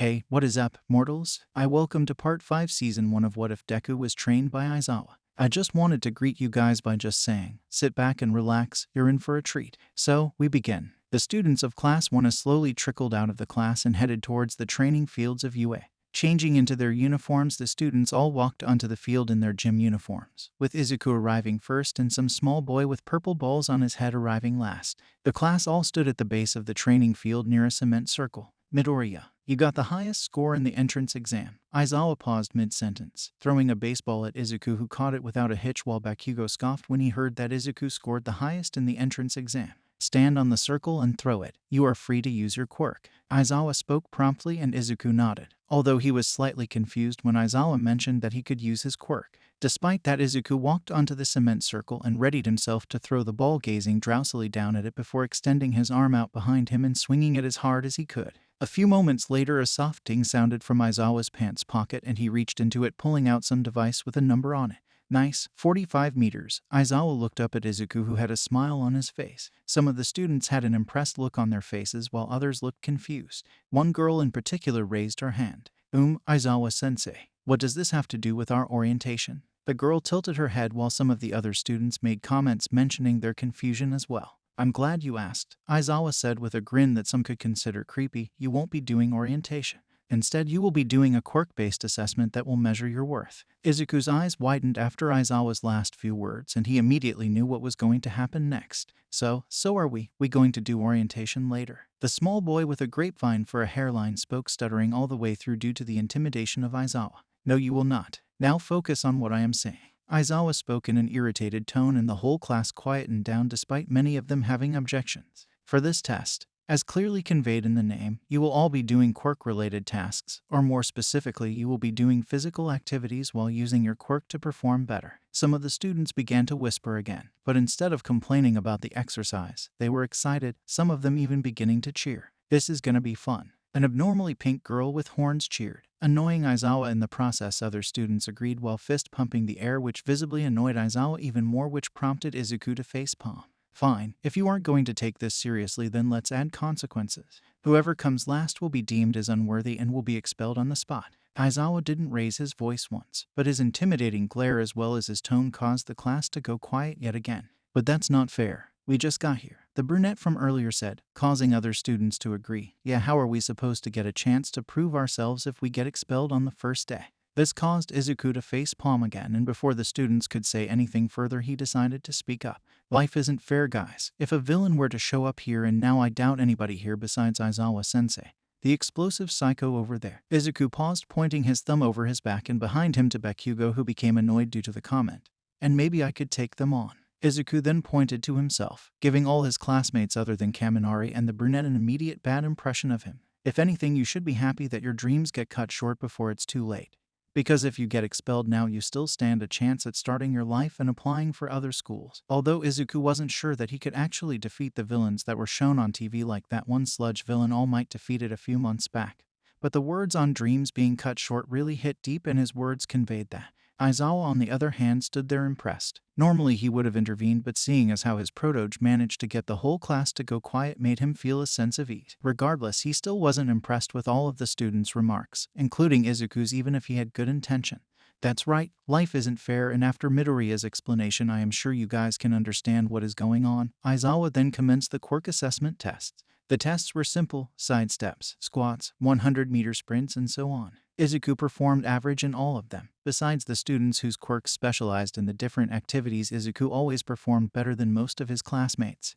Hey, what is up, mortals? I welcome to part 5 season 1 of What If Deku Was Trained by Aizawa. I just wanted to greet you guys by just saying, sit back and relax, you're in for a treat. So, we begin. The students of Class 1 slowly trickled out of the class and headed towards the training fields of UA. Changing into their uniforms, the students all walked onto the field in their gym uniforms, with Izuku arriving first and some small boy with purple balls on his head arriving last. The class all stood at the base of the training field near a cement circle. Midoriya, you got the highest score in the entrance exam. Aizawa paused mid-sentence, throwing a baseball at Izuku, who caught it without a hitch, while Bakugo scoffed when he heard that Izuku scored the highest in the entrance exam. Stand on the circle and throw it. You are free to use your quirk. Aizawa spoke promptly and Izuku nodded, although he was slightly confused when Aizawa mentioned that he could use his quirk. Despite that, Izuku walked onto the cement circle and readied himself to throw the ball, gazing drowsily down at it before extending his arm out behind him and swinging it as hard as he could. A few moments later, a soft ding sounded from Aizawa's pants pocket and he reached into it, pulling out some device with a number on it. Nice, 45 meters. Aizawa looked up at Izuku, who had a smile on his face. Some of the students had an impressed look on their faces while others looked confused. One girl in particular raised her hand. Aizawa-sensei, what does this have to do with our orientation? The girl tilted her head while some of the other students made comments mentioning their confusion as well. I'm glad you asked, Aizawa said with a grin that some could consider creepy. You won't be doing orientation. Instead, you will be doing a quirk-based assessment that will measure your worth. Izuku's eyes widened after Aizawa's last few words, and he immediately knew what was going to happen next. So are we going to do orientation later? The small boy with a grapevine for a hairline spoke, stuttering all the way through due to the intimidation of Aizawa. No, you will not. Now focus on what I am saying. Aizawa spoke in an irritated tone, and the whole class quietened down despite many of them having objections. For this test, as clearly conveyed in the name, you will all be doing quirk-related tasks, or more specifically, you will be doing physical activities while using your quirk to perform better. Some of the students began to whisper again, but instead of complaining about the exercise, they were excited, some of them even beginning to cheer. This is gonna be fun. An abnormally pink girl with horns cheered, annoying Aizawa in the process. Other students agreed while fist-pumping the air, which visibly annoyed Aizawa even more, which prompted Izuku to facepalm. Fine, if you aren't going to take this seriously, then let's add consequences. Whoever comes last will be deemed as unworthy and will be expelled on the spot. Aizawa didn't raise his voice once, but his intimidating glare as well as his tone caused the class to go quiet yet again. But that's not fair. We just got here, the brunette from earlier said, causing other students to agree. Yeah, how are we supposed to get a chance to prove ourselves if we get expelled on the first day? This caused Izuku to face palm again, and before the students could say anything further, he decided to speak up. Life isn't fair, guys. If a villain were to show up here, and now I doubt anybody here besides Aizawa-sensei, the explosive psycho over there. Izuku paused, pointing his thumb over his back and behind him to Bakugo, who became annoyed due to the comment. And maybe I could take them on. Izuku then pointed to himself, giving all his classmates other than Kaminari and the brunette an immediate bad impression of him. If anything, you should be happy that your dreams get cut short before it's too late. Because if you get expelled now, you still stand a chance at starting your life and applying for other schools. Although Izuku wasn't sure that he could actually defeat the villains that were shown on TV, like that one sludge villain All Might defeated a few months back. But the words on dreams being cut short really hit deep, and his words conveyed that. Aizawa, on the other hand, stood there impressed. Normally he would have intervened, but seeing as how his protoge managed to get the whole class to go quiet made him feel a sense of ease. Regardless, he still wasn't impressed with all of the students' remarks, including Izuku's, even if he had good intention. That's right, life isn't fair, and after Midoriya's explanation, I am sure you guys can understand what is going on. Aizawa then commenced the quirk assessment tests. The tests were simple: side steps, squats, 100-meter sprints, and so on. Izuku performed average in all of them. Besides the students whose quirks specialized in the different activities, Izuku always performed better than most of his classmates,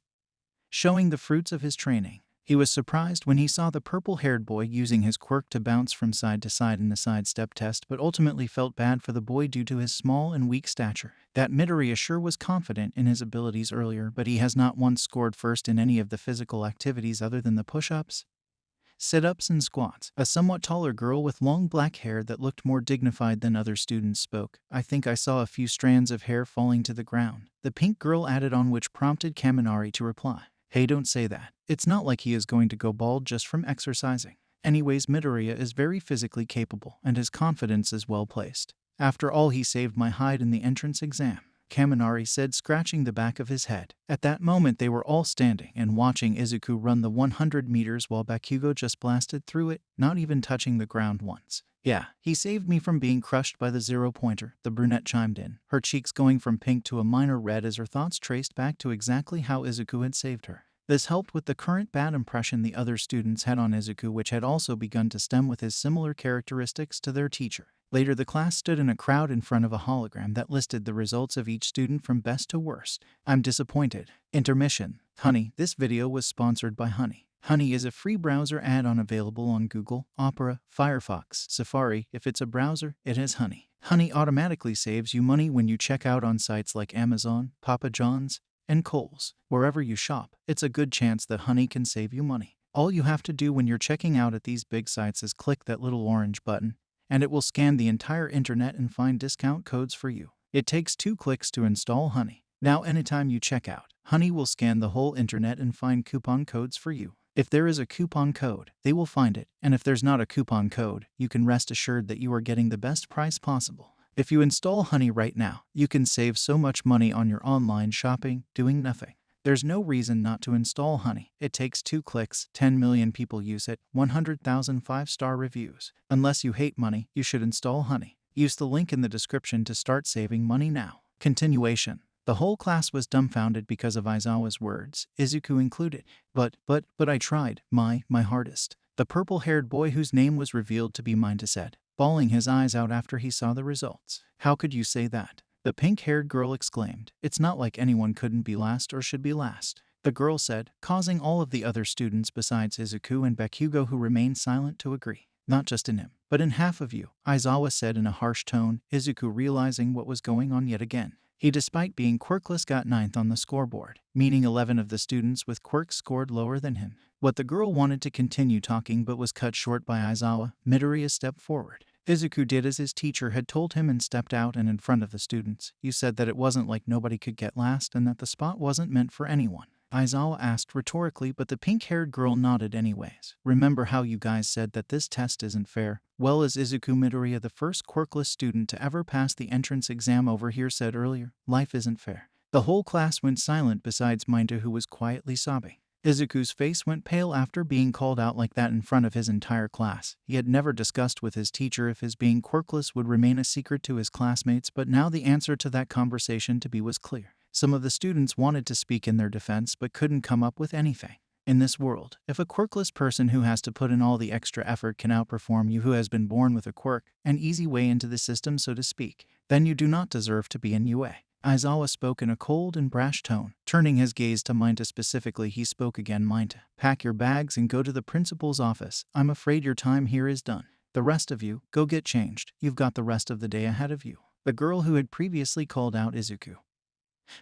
showing the fruits of his training. He was surprised when he saw the purple-haired boy using his quirk to bounce from side to side in the sidestep test, but ultimately felt bad for the boy due to his small and weak stature. That Midoriya sure was confident in his abilities earlier, but he has not once scored first in any of the physical activities other than the push-ups, sit-ups, and squats. A somewhat taller girl with long black hair that looked more dignified than other students spoke. I think I saw a few strands of hair falling to the ground, the pink girl added on, which prompted Kaminari to reply. Hey, don't say that. It's not like he is going to go bald just from exercising. Anyways, Midoriya is very physically capable, and his confidence is well placed. After all, he saved my hide in the entrance exam. Kaminari said, scratching the back of his head. At that moment they were all standing and watching Izuku run the 100 meters while Bakugo just blasted through it, not even touching the ground once. Yeah, he saved me from being crushed by the zero-pointer, the brunette chimed in, her cheeks going from pink to a minor red as her thoughts traced back to exactly how Izuku had saved her. This helped with the current bad impression the other students had on Izuku, which had also begun to stem with his similar characteristics to their teacher. Later, the class stood in a crowd in front of a hologram that listed the results of each student from best to worst. I'm disappointed. Intermission. Honey. This video was sponsored by Honey. Honey is a free browser add-on available on Google, Opera, Firefox, Safari. If it's a browser, it has Honey. Honey automatically saves you money when you check out on sites like Amazon, Papa John's, and Kohl's. Wherever you shop, it's a good chance that Honey can save you money. All you have to do when you're checking out at these big sites is click that little orange button, and it will scan the entire internet and find discount codes for you. It takes 2 clicks to install Honey. Now anytime you check out, Honey will scan the whole internet and find coupon codes for you. If there is a coupon code, they will find it, and if there's not a coupon code, you can rest assured that you are getting the best price possible. If you install Honey right now, you can save so much money on your online shopping doing nothing. There's no reason not to install Honey. It takes 2 clicks, 10 million people use it, 100,000 5-star reviews. Unless you hate money, you should install Honey. Use the link in the description to start saving money now. Continuation. The whole class was dumbfounded because of Aizawa's words, Izuku included. But I tried my hardest. The purple-haired boy whose name was revealed to be Minta said, bawling his eyes out after he saw the results. How could you say that? The pink-haired girl exclaimed. It's not like anyone couldn't be last or should be last. The girl said, causing all of the other students besides Izuku and Bakugo who remained silent to agree. Not just in him, but in half of you, Aizawa said in a harsh tone, Izuku realizing what was going on yet again. He, despite being quirkless, got 9th on the scoreboard, meaning 11 of the students with quirks scored lower than him. What the girl wanted to continue talking but was cut short by Aizawa. Midoriya stepped forward. Izuku did as his teacher had told him and stepped out and in front of the students. You said that it wasn't like nobody could get last and that the spot wasn't meant for anyone. Aizawa asked rhetorically, but the pink-haired girl nodded anyways. Remember how you guys said that this test isn't fair? Well, as Izuku Midoriya, the first quirkless student to ever pass the entrance exam over here, said earlier, life isn't fair. The whole class went silent besides Minta, who was quietly sobbing. Izuku's face went pale after being called out like that in front of his entire class. He had never discussed with his teacher if his being quirkless would remain a secret to his classmates, but now the answer to that conversation to be was clear. Some of the students wanted to speak in their defense but couldn't come up with anything. In this world, if a quirkless person who has to put in all the extra effort can outperform you who has been born with a quirk, an easy way into the system so to speak, then you do not deserve to be in UA. Aizawa spoke in a cold and brash tone. Turning his gaze to Minta specifically, he spoke again. Minta, pack your bags and go to the principal's office. I'm afraid your time here is done. The rest of you, go get changed. You've got the rest of the day ahead of you. The girl who had previously called out Izuku,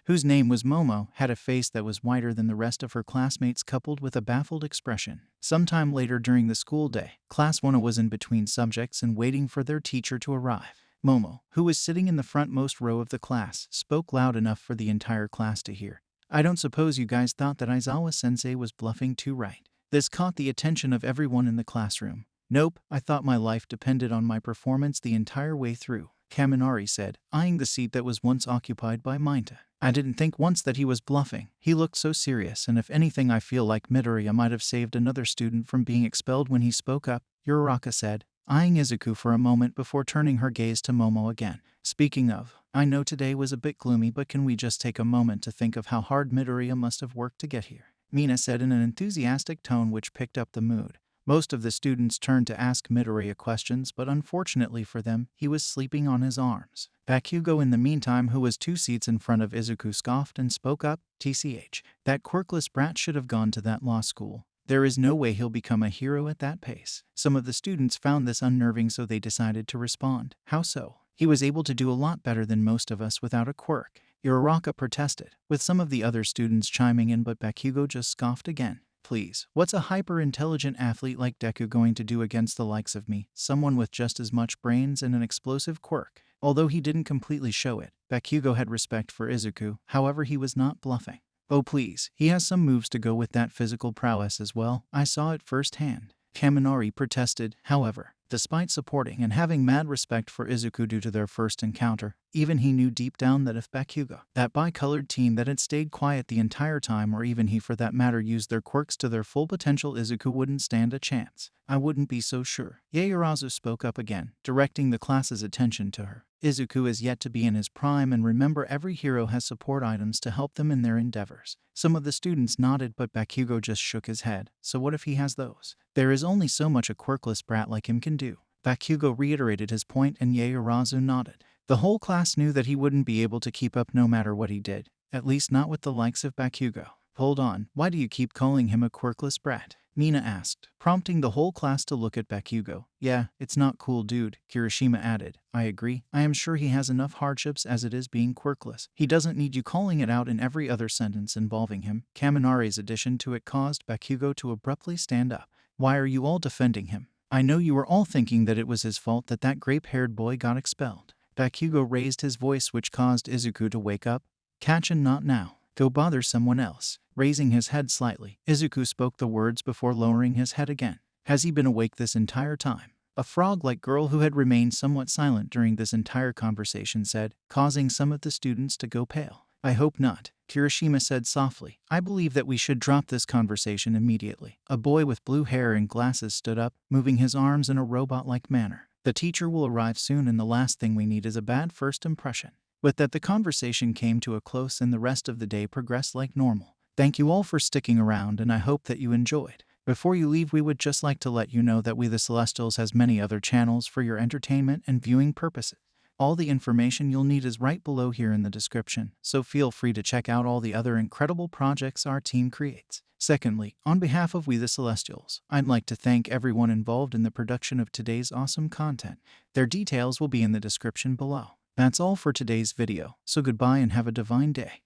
whose name was Momo, had a face that was whiter than the rest of her classmates coupled with a baffled expression. Sometime later during the school day, Class 1 was in between subjects and waiting for their teacher to arrive. Momo, who was sitting in the frontmost row of the class, spoke loud enough for the entire class to hear. I don't suppose you guys thought that Aizawa-sensei was bluffing too, right? This caught the attention of everyone in the classroom. Nope, I thought my life depended on my performance the entire way through, Kaminari said, eyeing the seat that was once occupied by Minta. I didn't think once that he was bluffing. He looked so serious, and if anything I feel like Midoriya might have saved another student from being expelled when he spoke up, Uraraka said, eyeing Izuku for a moment before turning her gaze to Momo again. Speaking of, I know today was a bit gloomy, but can we just take a moment to think of how hard Midoriya must have worked to get here? Mina said in an enthusiastic tone which picked up the mood. Most of the students turned to ask Midoriya questions, but unfortunately for them, he was sleeping on his arms. Bakugo, in the meantime, who was 2 seats in front of Izuku, scoffed and spoke up, TCH, that quirkless brat should have gone to that law school. There is no way he'll become a hero at that pace. Some of the students found this unnerving, so they decided to respond. How so? He was able to do a lot better than most of us without a quirk. Uraraka protested, with some of the other students chiming in, but Bakugo just scoffed again. Please, what's a hyper-intelligent athlete like Deku going to do against the likes of me, someone with just as much brains and an explosive quirk? Although he didn't completely show it, Bakugo had respect for Izuku, however he was not bluffing. Oh please, he has some moves to go with that physical prowess as well, I saw it firsthand. Kaminari protested, however. Despite supporting and having mad respect for Izuku due to their first encounter, even he knew deep down that if Bakugo, that bi-colored teen that had stayed quiet the entire time, or even he for that matter, used their quirks to their full potential, Izuku wouldn't stand a chance. I wouldn't be so sure. Yaoyorozu spoke up again, directing the class's attention to her. Izuku is yet to be in his prime, and remember, every hero has support items to help them in their endeavors. Some of the students nodded, but Bakugo just shook his head. So what if he has those? There is only so much a quirkless brat like him can do. Bakugo reiterated his point, and Yaoyorozu nodded. The whole class knew that he wouldn't be able to keep up no matter what he did, at least not with the likes of Bakugo. Hold on, why do you keep calling him a quirkless brat? Nina asked, prompting the whole class to look at Bakugo. Yeah, it's not cool, dude, Kirishima added. I agree. I am sure he has enough hardships as it is being quirkless. He doesn't need you calling it out in every other sentence involving him. Kaminare's addition to it caused Bakugo to abruptly stand up. Why are you all defending him? I know you were all thinking that it was his fault that that grape-haired boy got expelled. Bakugo raised his voice, which caused Izuku to wake up. Kachin, not now. Go bother someone else. Raising his head slightly, Izuku spoke the words before lowering his head again. Has he been awake this entire time? A frog-like girl who had remained somewhat silent during this entire conversation said, causing some of the students to go pale. I hope not, Kirishima said softly. I believe that we should drop this conversation immediately. A boy with blue hair and glasses stood up, moving his arms in a robot-like manner. The teacher will arrive soon, and the last thing we need is a bad first impression. With that, the conversation came to a close and the rest of the day progressed like normal. Thank you all for sticking around, and I hope that you enjoyed. Before you leave, we would just like to let you know that We The Celestials has many other channels for your entertainment and viewing purposes. All the information you'll need is right below here in the description, so feel free to check out all the other incredible projects our team creates. Secondly, on behalf of We The Celestials, I'd like to thank everyone involved in the production of today's awesome content. Their details will be in the description below. That's all for today's video, so goodbye and have a divine day.